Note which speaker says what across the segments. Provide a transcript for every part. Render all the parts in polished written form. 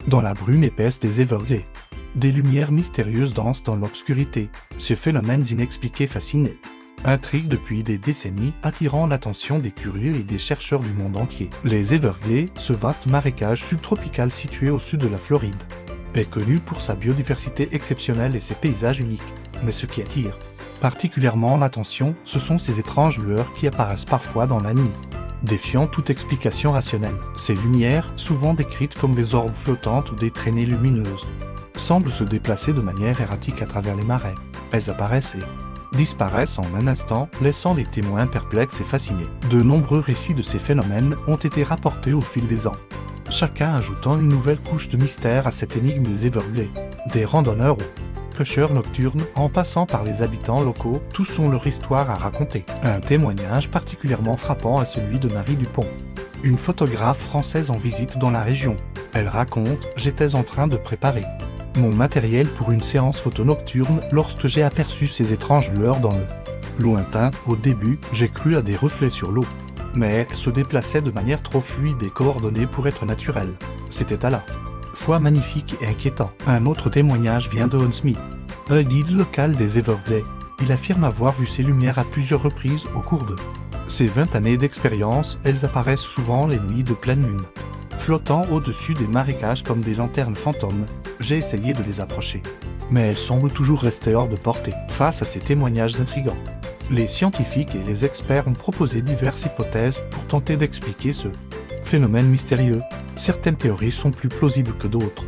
Speaker 1: Dans la brume épaisse des Everglades, des lumières mystérieuses dansent dans l'obscurité, ces phénomènes inexpliqués fascinent, intriguent depuis des décennies, attirant l'attention des curieux et des chercheurs du monde entier. Les Everglades, ce vaste marécage subtropical situé au sud de la Floride, est connu pour sa biodiversité exceptionnelle et ses paysages uniques. Mais ce qui attire particulièrement l'attention, ce sont ces étranges lueurs qui apparaissent parfois dans la nuit, défiant toute explication rationnelle. Ces lumières, souvent décrites comme des orbes flottantes ou des traînées lumineuses, semblent se déplacer de manière erratique à travers les marais. Elles apparaissent et disparaissent en un instant, laissant les témoins perplexes et fascinés. De nombreux récits de ces phénomènes ont été rapportés au fil des ans, chacun ajoutant une nouvelle couche de mystère à cette énigme des Everglades. Des randonneurs aux pêcheurs nocturnes, en passant par les habitants locaux, tous ont leur histoire à raconter. Un témoignage particulièrement frappant est celui de Marie Dupont, une photographe française en visite dans la région. Elle raconte « J'étais en train de préparer mon matériel pour une séance photo nocturne lorsque j'ai aperçu ces étranges lueurs dans le lointain. Au début, j'ai cru à des reflets sur l'eau, mais elles se déplaçaient de manière trop fluide et coordonnée pour être naturelle. C'était à la fois magnifique et inquiétant. » Un autre témoignage vient de Hans Smith, un guide local des Everglades. Il affirme avoir vu ces lumières à plusieurs reprises au cours de ses 20 années d'expérience. Elles apparaissent souvent les nuits de pleine lune, flottant au-dessus des marécages comme des lanternes fantômes. J'ai essayé de les approcher, mais elles semblent toujours rester hors de portée. Face à ces témoignages intrigants, les scientifiques et les experts ont proposé diverses hypothèses pour tenter d'expliquer ce phénomène mystérieux. Certaines théories sont plus plausibles que d'autres,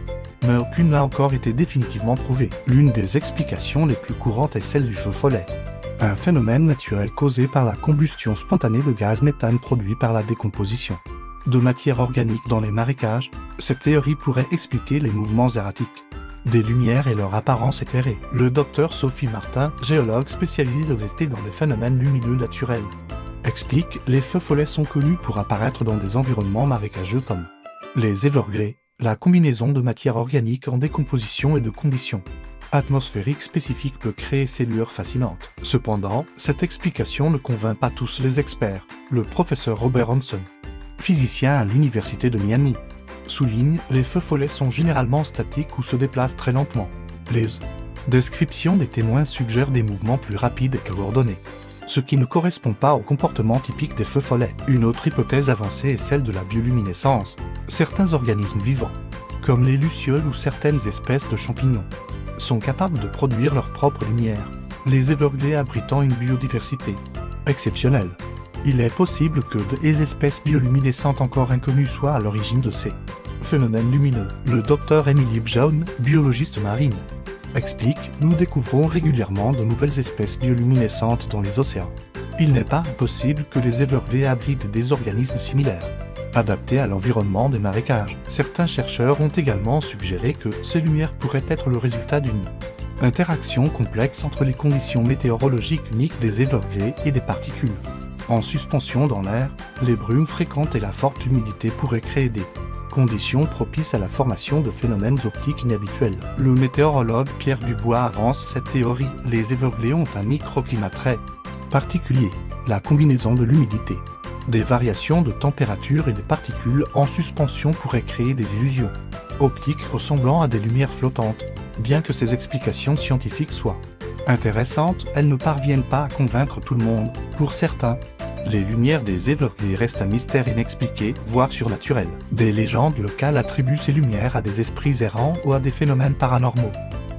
Speaker 1: mais aucune n'a encore été définitivement prouvée. L'une des explications les plus courantes est celle du feu follet, un phénomène naturel causé par la combustion spontanée de gaz méthane produit par la décomposition de matière organique dans les marécages. Cette théorie pourrait expliquer les mouvements erratiques des lumières et leur apparence éclairée. Le docteur Sophie Martin, géologue spécialisée dans les phénomènes lumineux naturels, explique « Les feux follets sont connus pour apparaître dans des environnements marécageux comme les Everglades, la combinaison de matière organique en décomposition et de conditions atmosphériques spécifiques peut créer ces lueurs fascinantes. » Cependant, cette explication ne convainc pas tous les experts. Le professeur Robert Hanson, physicien à l'université de Miami, souligne « Les feux follets sont généralement statiques ou se déplacent très lentement. Les descriptions des témoins suggèrent des mouvements plus rapides et coordonnés, ce qui ne correspond pas au comportement typique des feux follets. » Une autre hypothèse avancée est celle de la bioluminescence. Certains organismes vivants, comme les lucioles ou certaines espèces de champignons, sont capables de produire leur propre lumière, les Everglades abritant une biodiversité exceptionnelle. Il est possible que des espèces bioluminescentes encore inconnues soient à l'origine de ces phénomènes lumineux. Le docteur Emily Bjown, biologiste marine, explique « Nous découvrons régulièrement de nouvelles espèces bioluminescentes dans les océans. Il n'est pas impossible que les Everglades abritent des organismes similaires, adaptés à l'environnement des marécages. » Certains chercheurs ont également suggéré que ces lumières pourraient être le résultat d'une interaction complexe entre les conditions météorologiques uniques des Everglades et des particules en suspension dans l'air. Les brumes fréquentes et la forte humidité pourraient créer des conditions propices à la formation de phénomènes optiques inhabituels. Le météorologue Pierre Dubois avance cette théorie. Les Everglades ont un microclimat très particulier. La combinaison de l'humidité, des variations de température et des particules en suspension pourraient créer des illusions optiques ressemblant à des lumières flottantes. Bien que ces explications scientifiques soient intéressantes, elles ne parviennent pas à convaincre tout le monde. Pour certains, les lumières des Everglades restent un mystère inexpliqué, voire surnaturel. Des légendes locales attribuent ces lumières à des esprits errants ou à des phénomènes paranormaux.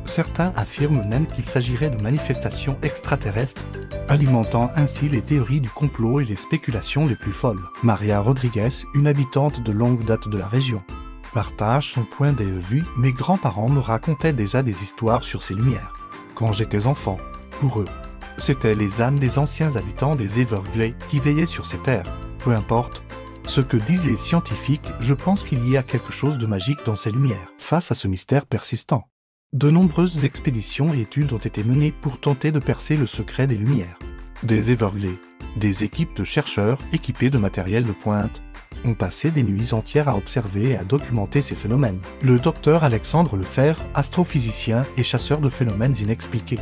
Speaker 1: Certains affirment même qu'il s'agirait de manifestations extraterrestres, alimentant ainsi les théories du complot et les spéculations les plus folles. Maria Rodriguez, une habitante de longue date de la région, partage son point de vue. « Mes grands-parents me racontaient déjà des histoires sur ces lumières quand j'étais enfant. Pour eux, c'étaient les âmes des anciens habitants des Everglades qui veillaient sur ces terres. Peu importe ce que disent les scientifiques, je pense qu'il y a quelque chose de magique dans ces lumières. » Face à ce mystère persistant, de nombreuses expéditions et études ont été menées pour tenter de percer le secret des lumières des Everglades. Des équipes de chercheurs, équipées de matériel de pointe, ont passé des nuits entières à observer et à documenter ces phénomènes. Le docteur Alexandre Lefebvre, astrophysicien et chasseur de phénomènes inexpliqués,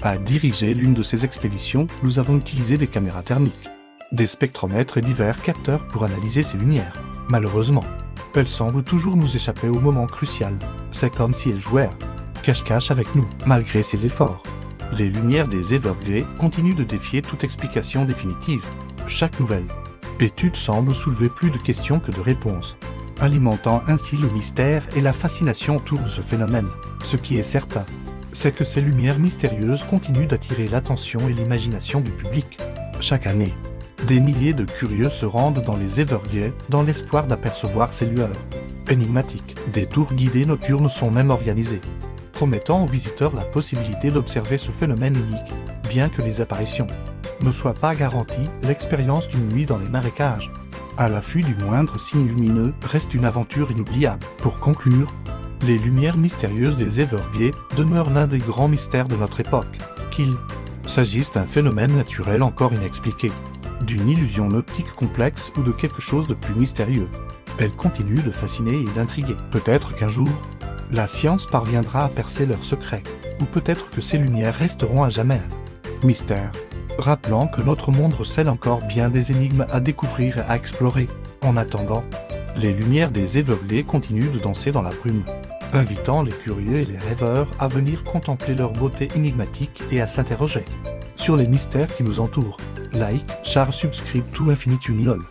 Speaker 1: a dirigé l'une de ces expéditions. Nous avons utilisé des caméras thermiques, des spectromètres et divers capteurs pour analyser ces lumières. Malheureusement, Elle semble toujours nous échapper au moment crucial. C'est comme si elle jouait à cache-cache avec nous, malgré ses efforts. Les lumières des Everglades continuent de défier toute explication définitive. Chaque nouvelle étude semble soulever plus de questions que de réponses, alimentant ainsi le mystère et la fascination autour de ce phénomène. Ce qui est certain, c'est que ces lumières mystérieuses continuent d'attirer l'attention et l'imagination du public. Chaque année, des milliers de curieux se rendent dans les Everglades dans l'espoir d'apercevoir ces lueurs énigmatiques. Des tours guidés nocturnes sont même organisés, promettant aux visiteurs la possibilité d'observer ce phénomène unique. Bien que les apparitions ne soient pas garanties, l'expérience d'une nuit dans les marécages, à l'affût du moindre signe lumineux, reste une aventure inoubliable. Pour conclure, les lumières mystérieuses des Everglades demeurent l'un des grands mystères de notre époque, qu'il s'agisse d'un phénomène naturel encore inexpliqué, d'une illusion optique complexe ou de quelque chose de plus mystérieux. Elles continuent de fasciner et d'intriguer. Peut-être qu'un jour, la science parviendra à percer leurs secrets, ou peut-être que ces lumières resteront à jamais un mystère, rappelant que notre monde recèle encore bien des énigmes à découvrir et à explorer. En attendant, les lumières des Everglades continuent de danser dans la brume, invitant les curieux et les rêveurs à venir contempler leur beauté énigmatique et à s'interroger sur les mystères qui nous entourent. Like, share, subscribe to Infinitum LOL.